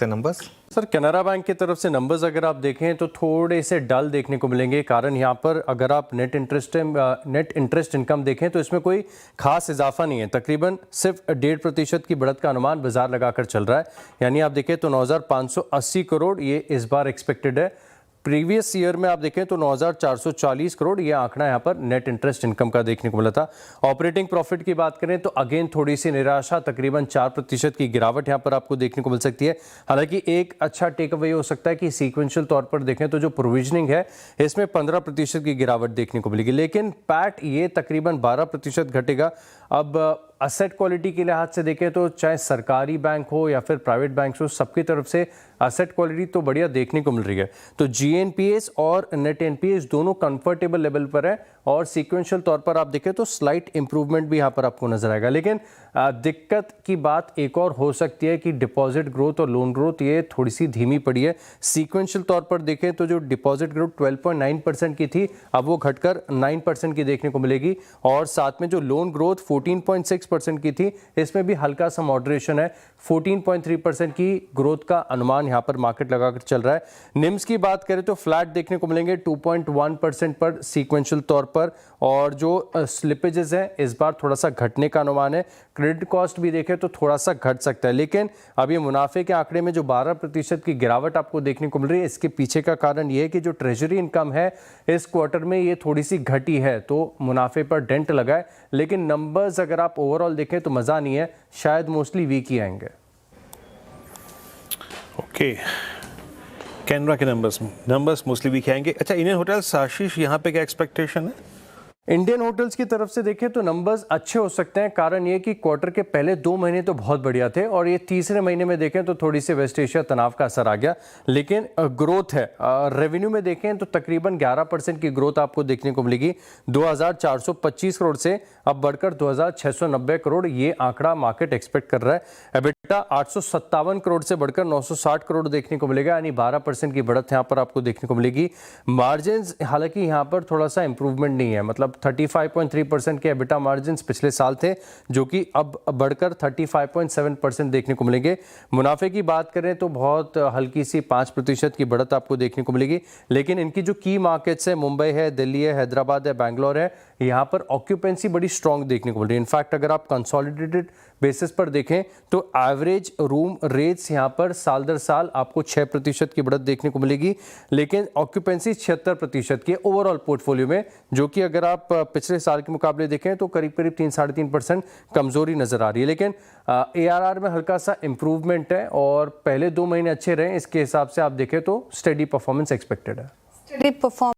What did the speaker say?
सकते हैं numbers? Sir Canara bank की तरफ से नंबर्स अगर आप देखें तो थोड़े से डल देखने को मिलेंगे। कारण यहाँ पर अगर आप नेट इंटरेस्ट इनकम देखें तो इसमें कोई खास इजाफा नहीं है, तकरीबन सिर्फ 1.5% की बढ़त का अनुमान बाजार लगाकर चल रहा है। यानी आप देखें तो 9,580 करोड़ ये इस बार एक्सपेक्टेड है। प्रीवियस ईयर में आप देखें तो 9,440 करोड़ ये आंकड़ा यहाँ पर नेट इंटरेस्ट इनकम का देखने को मिला था। ऑपरेटिंग प्रॉफिट की बात करें तो अगेन थोड़ी सी निराशा, तकरीबन 4% की गिरावट यहाँ पर आपको देखने को मिल सकती है। हालांकि एक अच्छा टेक अवे हो सकता है कि सीक्वेंशियल तौर पर देखें तो जो प्रोविजनिंग है इसमें 15% की गिरावट देखने को मिलेगी, लेकिन पैट ये तकरीबन 12% घटेगा। अब असेट क्वालिटी के लिहाज से देखें तो चाहे सरकारी बैंक हो या फिर प्राइवेट बैंक हो, सबकी तरफ से असेट क्वालिटी तो बढ़िया देखने को मिल रही है। तो जीएनपीएस और नेट एनपीएस दोनों कंफर्टेबल लेवल पर है और सीक्वेंशियल तौर पर आप देखें तो स्लाइट इंप्रूवमेंट भी यहाँ पर आपको नजर आएगा। लेकिन दिक्कत की बात एक और हो सकती है कि डिपॉजिट ग्रोथ और लोन ग्रोथ ये थोड़ी सी धीमी पड़ी है। सीक्वेंशियल तौर पर देखें तो जो डिपॉजिट ग्रोथ 12.9% की थी अब वो घटकर 9% की देखने को मिलेगी, और साथ में जो लोन ग्रोथ 14.6% की थी इसमें भी हल्का सा मॉडरेशन है। 14.3% की ग्रोथ का अनुमान यहाँ पर मार्केट लगाकर चल रहा है। निम्स की बात करें तो फ्लैट देखने को मिलेंगे 2.1% पर सीक्वेंशियल तौर पर, और जो स्लिपेजेस हैं इस बार थोड़ा सा घटने का अनुमान है। क्रेडिट कॉस्ट भी देखें तो थोड़ा सा घट सकता है, लेकिन अब ये मुनाफे के आंकड़े में जो 12% की गिरावट आपको देखने को मिल रही है इसके पीछे का कारण ये है कि जो ट्रेजरी इनकम है इस क्वार्टर में ये थोड़ी सी घटी है, तो मुनाफे पर डेंट लगा है। लेकिन नंबर्स अगर आप ओवरऑल देखें तो मज़ा नहीं है, शायद मोस्टली वीक ही आएंगे। ओके, कैनरा के नंबर्स मोस्टली वीक आएंगे। अच्छा, इंडियन होटल्स आशीष, यहाँ पे क्या एक्सपेक्टेशन है? इंडियन होटल्स की तरफ से देखें तो नंबर्स अच्छे हो सकते हैं। कारण ये कि क्वार्टर के पहले 2 महीने तो बहुत बढ़िया थे और ये तीसरे महीने में देखें तो थोड़ी सी वेस्ट एशिया तनाव का असर आ गया, लेकिन ग्रोथ है। रेवेन्यू में देखें तो तकरीबन 11% की ग्रोथ आपको देखने को मिलेगी। 2,425 करोड़ से अब बढ़कर 2,690 करोड़ ये आंकड़ा मार्केट एक्सपेक्ट कर रहा है। एबिटा 857 करोड़ से बढ़कर 960 करोड़ देखने को मिलेगा, यानी 12% की बढ़त यहाँ पर आपको देखने को मिलेगी। मार्जिन हालांकि यहाँ पर थोड़ा सा इंप्रूवमेंट नहीं है, मतलब 35.3% के एबिटा मार्जिन पिछले साल थे जो कि अब बढ़कर 35.7% देखने को मिलेंगे। मुनाफे की बात करें तो बहुत हल्की सी 5% की बढ़त आपको देखने को मिलेगी, लेकिन इनकी जो की मार्केट्स है, मुंबई है, दिल्ली है, हैदराबाद है, बैंगलोर है, यहाँ पर ऑक्यूपेंसी बड़ी स्ट्रॉन्ग देखने को मिल रही है। इनफैक्ट अगर आप कंसोलिडेटेड बेसिस पर देखें तो एवरेज रूम रेट्स यहाँ पर साल दर साल आपको 6% की बढ़त देखने को मिलेगी, लेकिन ऑक्यूपेंसी 76% की ओवरऑल पोर्टफोलियो में, जो कि अगर आप पिछले साल के मुकाबले देखें तो करीब 3-3.5% कमजोरी नजर आ रही है। लेकिन ARR में हल्का सा इंप्रूवमेंट है और पहले 2 महीने अच्छे रहे, इसके हिसाब से आप देखें तो स्टेडी परफॉर्मेंस एक्सपेक्टेड है। Steady performance